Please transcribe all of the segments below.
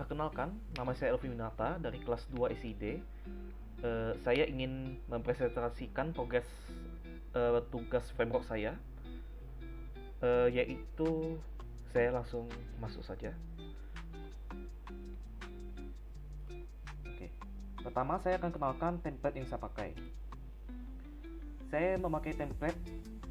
Perkenalkan, nama saya Elvi Minata dari kelas 2 SID. Saya ingin mempresentasikan progres tugas framework saya, yaitu saya langsung masuk saja. Oke. Pertama, saya akan kenalkan template yang saya pakai. Saya memakai template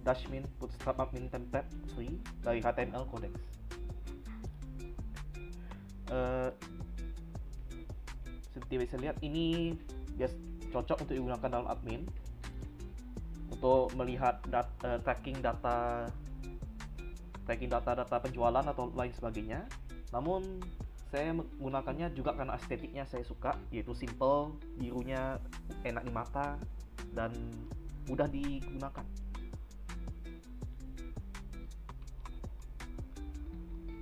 Dashmin Bootstrap Admin Template free dari HTML Codex. Seperti bisa lihat, ini cocok untuk digunakan dalam admin untuk melihat tracking data penjualan atau lain sebagainya. Namun saya menggunakannya juga karena estetiknya saya suka, yaitu simple, birunya enak di mata dan mudah digunakan.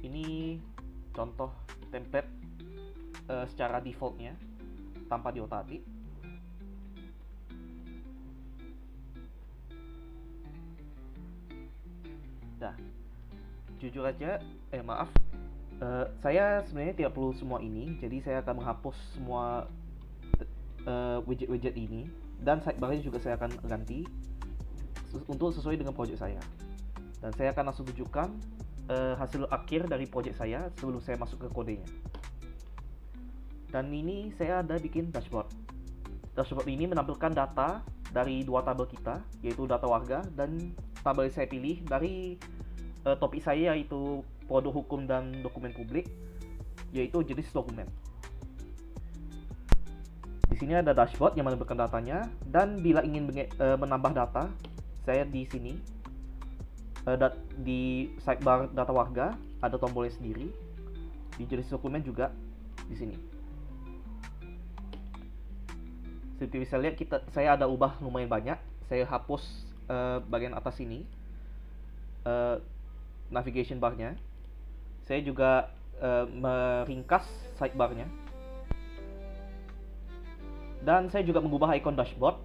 Ini contoh template secara defaultnya tanpa diotak-atik. Nah, jujur aja, saya sebenarnya tidak perlu semua ini, jadi saya akan menghapus semua widget-widget ini, dan sidebarnya juga saya akan ganti untuk sesuai dengan project saya. Dan saya akan langsung tunjukkan hasil akhir dari project saya sebelum saya masuk ke kodenya. Dan ini saya ada bikin dashboard. Dashboard ini menampilkan data dari dua tabel kita, yaitu data warga dan tabel yang saya pilih dari topik saya, yaitu produk hukum dan dokumen publik, yaitu jenis dokumen. Di sini ada dashboard yang menampilkan datanya, dan bila ingin menambah data, saya di sini di sidebar data warga ada tombolnya sendiri. Di jenis dokumen juga di sini. Seperti bisa lihat, saya ada ubah lumayan banyak. Saya hapus bagian atas ini, navigation barnya. Saya juga meringkas sidebarnya. Dan saya juga mengubah ikon dashboard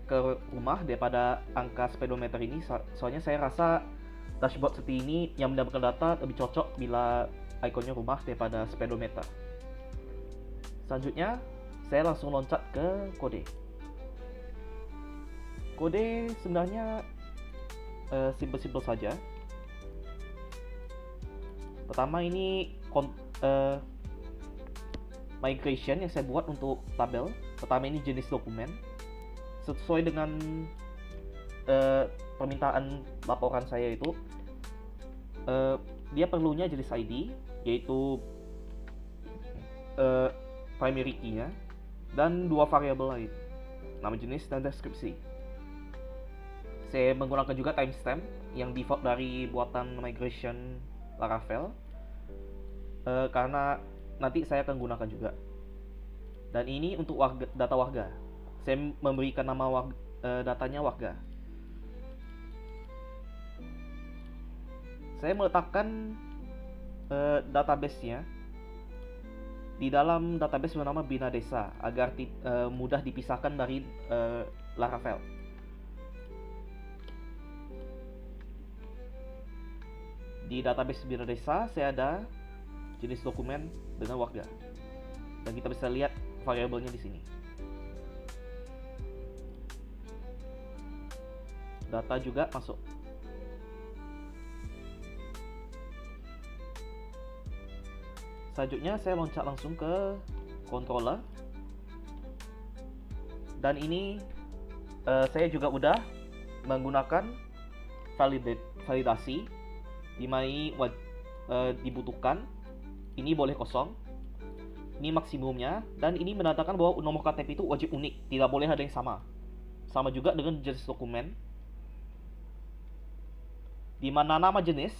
ke rumah daripada angka speedometer ini. Soalnya saya rasa dashboard seperti ini yang mendapatkan data lebih cocok bila ikonnya rumah daripada speedometer. Selanjutnya, saya langsung loncat ke kode. Kode sebenarnya simple-simple saja. Pertama, ini migration yang saya buat untuk tabel. Pertama, ini jenis dokumen sesuai dengan permintaan laporan saya itu. Dia perlunya jenis ID, yaitu primary key-nya, dan dua variabel lain, nama jenis dan deskripsi. Saya menggunakan juga timestamp yang default dari buatan migration Laravel, karena nanti saya akan gunakan juga. Dan ini untuk data warga. Saya memberikan nama datanya warga. Saya meletakkan database-nya di dalam database bernama Bina Desa agar mudah dipisahkan dari Laravel. Di database Bina Desa saya ada jenis dokumen dengan warga, dan kita bisa lihat variabelnya di sini. Data juga masuk. Selanjutnya saya loncat langsung ke controller, dan ini saya juga udah menggunakan validasi di mana dibutuhkan. Ini boleh kosong, ini maksimumnya, dan ini menandakan bahwa nomor KTP itu wajib unik, tidak boleh ada yang sama. Sama juga dengan jenis dokumen, di mana nama jenis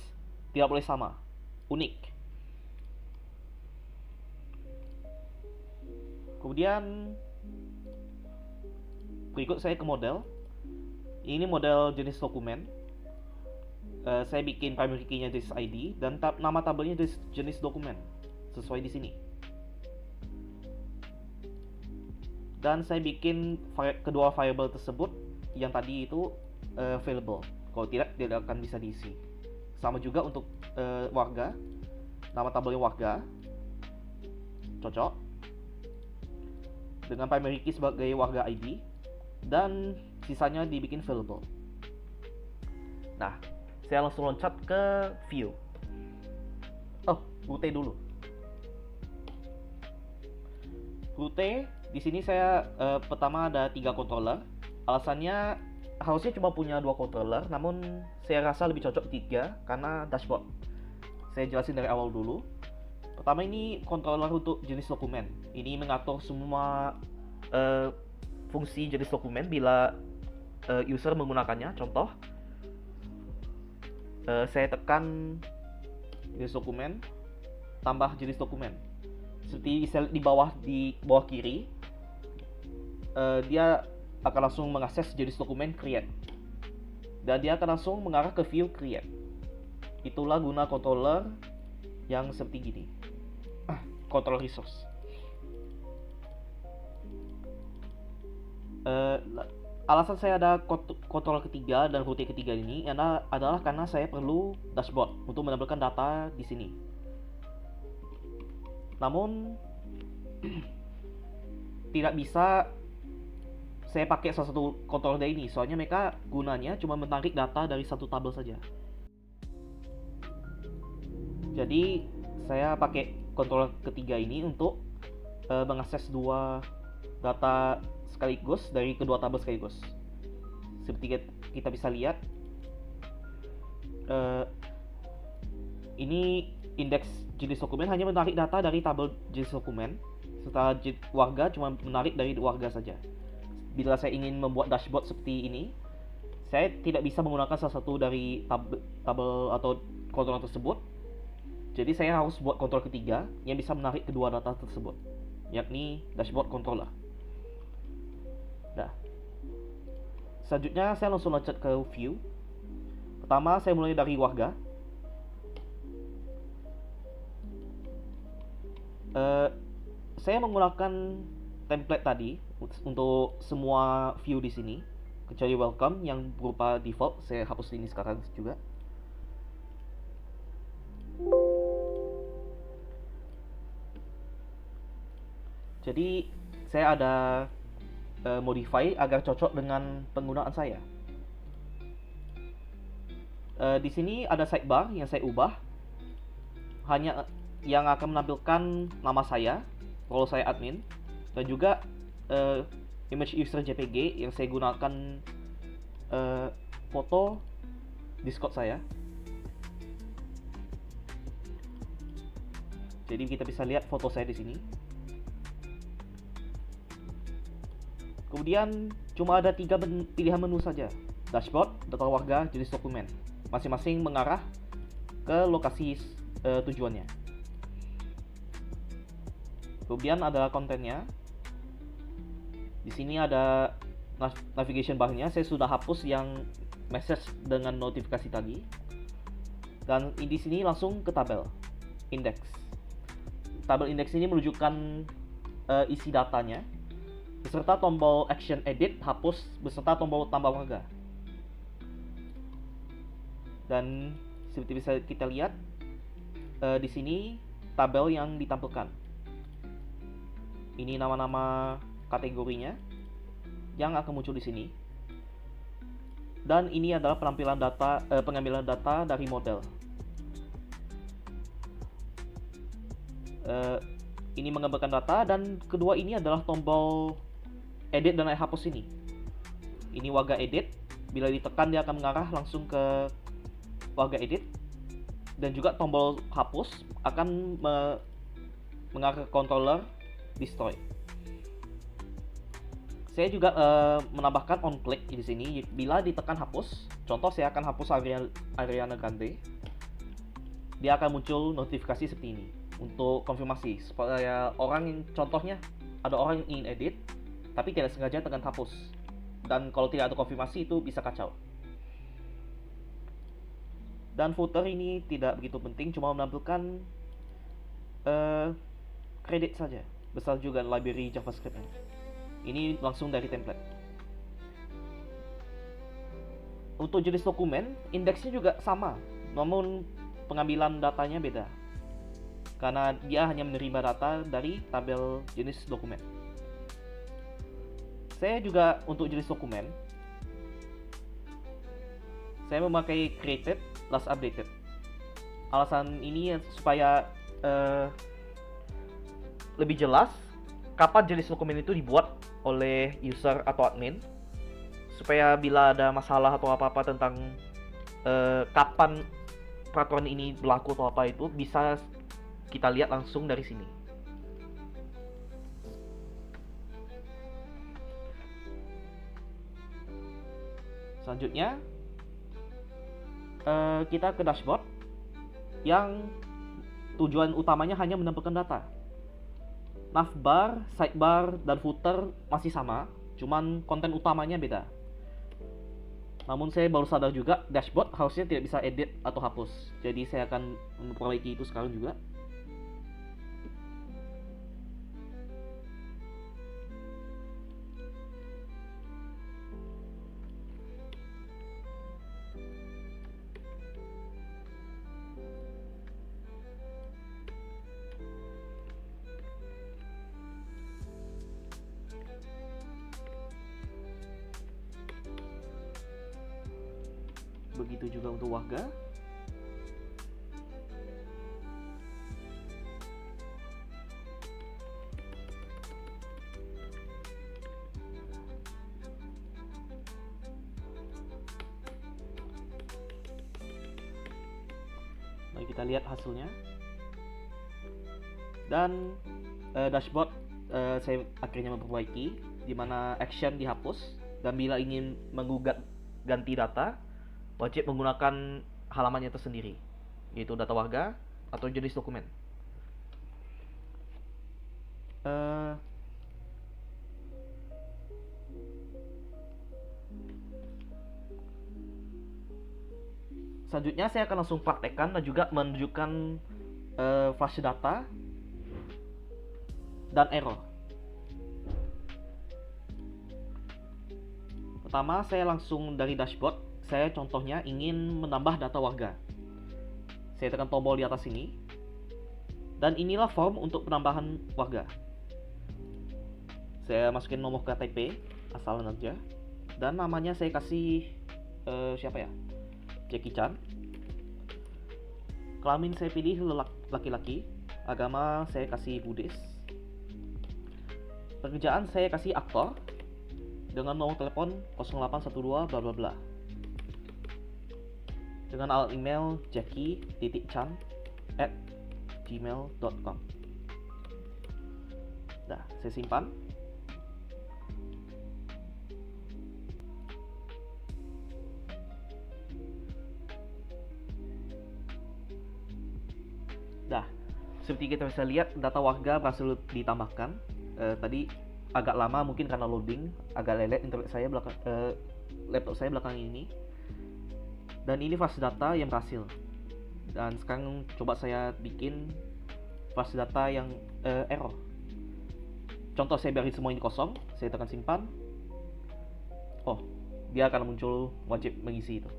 tidak boleh sama, unik. Kemudian berikut saya ke model. Ini model jenis dokumen. Saya bikin primary key-nya jenis ID dan nama tabelnya jenis dokumen sesuai di sini. Dan saya bikin kedua variable tersebut yang tadi itu available. Kalau tidak akan bisa diisi. Sama juga untuk warga, nama tabelnya warga. cocok dengan primary key sebagai warga ID, dan sisanya dibikin valuable. Nah, saya langsung loncat ke view. Root dulu. Root di sini saya pertama ada 3 controller. Alasannya harusnya cuma punya 2 controller, namun saya rasa lebih cocok 3 karena dashboard. Saya jelasin dari awal dulu. Pertama, ini controller untuk jenis dokumen. Ini mengatur semua fungsi jenis dokumen bila user menggunakannya. Contoh, saya tekan jenis dokumen, tambah jenis dokumen. Seperti di bawah kiri, dia akan langsung mengakses jenis dokumen create, dan dia akan langsung mengarah ke view create. Itulah guna controller yang seperti gini, control resource. Alasan saya ada controller ketiga dan root ketiga ini adalah karena saya perlu dashboard untuk menampilkan data di sini. Namun tidak bisa saya pakai salah satu controller ini, soalnya mereka gunanya cuma menarik data dari satu tabel saja. Jadi saya pakai controller ketiga ini untuk mengakses 2 data sekaligus dari kedua tabel sekaligus. Seperti kita bisa lihat, ini indeks jenis dokumen hanya menarik data dari tabel jenis dokumen, setelah warga cuma menarik dari warga saja. Bila saya ingin membuat dashboard seperti ini, saya tidak bisa menggunakan salah satu dari tabel atau controller tersebut. Jadi saya harus buat controller ketiga yang bisa menarik kedua data tersebut, yakni dashboard controller. Nah, selanjutnya saya langsung loncat ke view. Pertama, saya mulai dari warga. Saya menggunakan template tadi untuk semua view di sini, kecuali welcome yang berupa default. Saya hapus ini sekarang juga. Jadi saya ada modify agar cocok dengan penggunaan saya. Di sini ada sidebar yang saya ubah, hanya yang akan menampilkan nama saya, role saya admin, dan juga image user JPG yang saya gunakan foto Discord saya. Jadi kita bisa lihat foto saya di sini. Kemudian cuma ada 3 pilihan menu saja: dashboard, data warga, jenis dokumen. Masing-masing mengarah ke lokasi tujuannya. Kemudian ada kontennya. Di sini ada navigation bar-nya. Saya sudah hapus yang message dengan notifikasi tadi. Dan di sini langsung ke tabel index. Tabel index ini menunjukkan isi datanya beserta tombol action edit, hapus, beserta tombol tambah warga. Dan seperti bisa kita lihat, di sini tabel yang ditampilkan. Ini nama-nama kategorinya yang akan muncul di sini. Dan ini adalah penampilan data, pengambilan data dari model. Ini menggambarkan data, dan kedua ini adalah tombol edit dan hapus ini. Ini warga edit. Bila ditekan dia akan mengarah langsung ke warga edit, dan juga tombol hapus akan mengarah ke controller destroy. Saya juga menambahkan on click di sini. Bila ditekan hapus, contoh saya akan hapus Ariana Grande, dia akan muncul notifikasi seperti ini untuk konfirmasi supaya contohnya ada orang yang ingin edit tapi tidak sengaja tekan hapus, dan kalau tidak ada konfirmasi itu bisa kacau. Dan footer ini tidak begitu penting, cuma menampilkan kredit saja, besar juga library JavaScript-nya. Ini langsung dari template. Untuk jenis dokumen, indeksnya juga sama, namun pengambilan datanya beda. karena dia hanya menerima data dari tabel jenis dokumen. Saya juga untuk jenis dokumen, saya memakai created last updated. Alasan ini supaya lebih jelas kapan jenis dokumen itu dibuat oleh user atau admin, supaya bila ada masalah atau apa-apa tentang kapan peraturan ini berlaku atau apa itu bisa kita lihat langsung dari sini. Selanjutnya kita ke dashboard yang tujuan utamanya hanya menampilkan data. Navbar, sidebar, dan footer masih sama, cuman konten utamanya beda. Namun saya baru sadar juga dashboard harusnya tidak bisa edit atau hapus. Jadi saya akan memperbaiki itu sekarang juga. Begitu juga untuk warga. Mari kita lihat hasilnya. Dan dashboard saya akhirnya memperbaiki, di mana action dihapus, dan bila ingin menggugat ganti data wajib menggunakan halamannya tersendiri, yaitu data warga atau jenis dokumen. Selanjutnya saya akan langsung praktekkan dan juga menunjukkan flash data dan error. Pertama, saya langsung dari dashboard. Saya contohnya ingin menambah data warga. Saya tekan tombol di atas sini. Dan inilah form untuk penambahan warga. Saya masukin nomor KTP asalan aja. Dan namanya saya kasih siapa ya? Jackie Chan. Kelamin saya pilih laki-laki. Agama saya kasih Buddhis. Pekerjaan saya kasih aktor. Dengan nomor telepon 0812 bla bla bla. Dengan alamat email jackie.chan@gmail.com. Nah, saya simpan. Nah, seperti kita bisa lihat data warga berhasil ditambahkan. Tadi agak lama mungkin karena loading, agak lelet internet saya laptop saya belakang ini. Dan ini flash data yang berhasil. Dan sekarang coba saya bikin flash data yang error. Contoh, saya biarin semua ini kosong, saya tekan simpan. Oh, dia akan muncul wajib mengisi itu.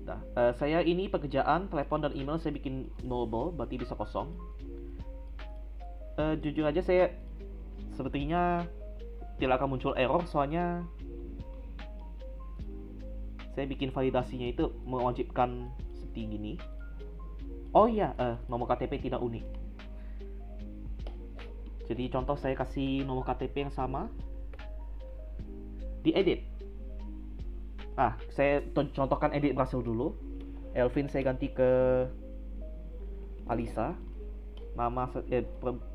Nah, saya ini pekerjaan, telepon dan email saya bikin nullable, berarti bisa kosong. Jujur aja saya sepertinya tidak akan muncul error, soalnya saya bikin validasinya itu mewajibkan seperti gini. Oh iya, nomor KTP tidak unik. Jadi contoh saya kasih nomor KTP yang sama, diedit. Saya contohkan edit berhasil dulu. Elvin saya ganti ke Alisa. Nama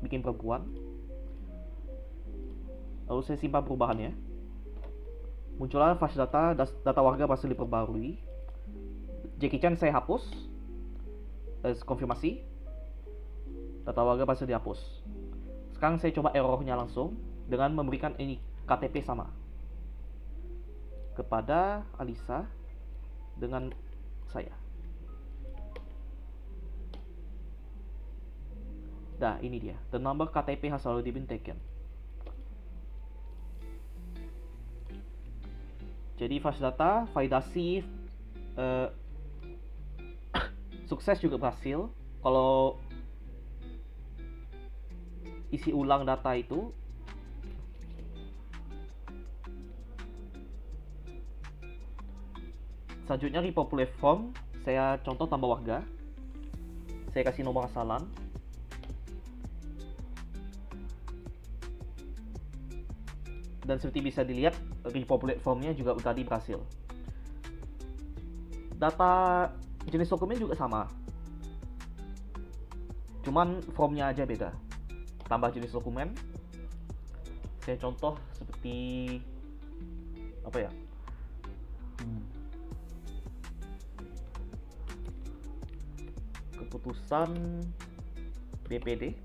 bikin perempuan. Lalu saya simpan perubahannya. Muncullah flash data warga berhasil diperbarui. Jackie Chan saya hapus. Konfirmasi. Data warga berhasil dihapus. Sekarang saya coba errornya langsung dengan memberikan ini KTP sama kepada Alisa dengan saya. Nah, ini dia. The number KTP has already been taken. Jadi flash data, validasi sukses juga berhasil. Kalau isi ulang data itu selanjutnya repopulate form, saya contoh tambah warga. Saya kasih nomor asalan. Dan seperti bisa dilihat, repopulate formnya juga tadi berhasil. Data jenis dokumen juga sama, cuman formnya aja beda. Tambah jenis dokumen, saya contoh seperti apa ya, keputusan BPD,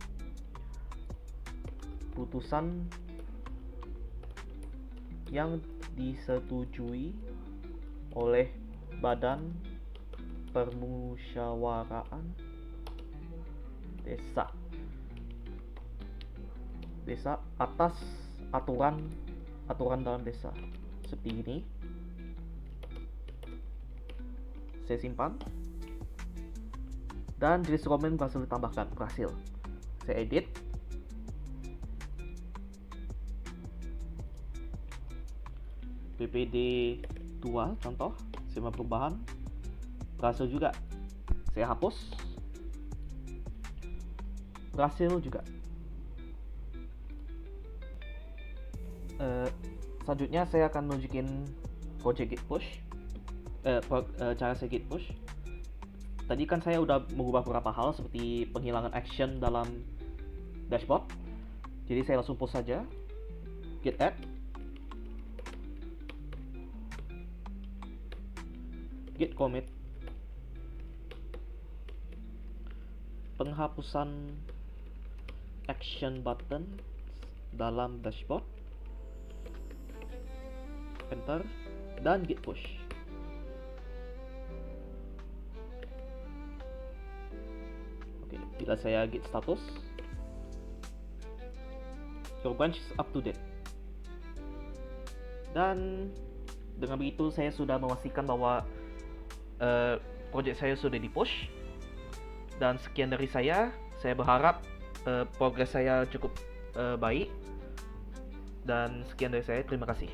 putusan yang disetujui oleh Badan Permusyawaraan Desa atas aturan dalam desa. Seperti ini. Saya simpan. Dan jenis dokumen berhasil ditambahkan, berhasil. Saya edit. BPD 2 contoh, skema perubahan, berhasil juga. Saya hapus, berhasil juga. Selanjutnya saya akan nunjukin project git push, cara saya git push. Tadi kan saya udah mengubah beberapa hal seperti penghilangan action dalam dashboard. Jadi saya langsung push saja, git add, git commit, penghapusan action button dalam dashboard, enter, dan git push. Oke, bila saya git status, your branch is up to date. Dan dengan begitu saya sudah memastikan bahwa project saya sudah di-push. Dan sekian dari saya berharap progres saya cukup baik. Dan sekian dari saya, terima kasih.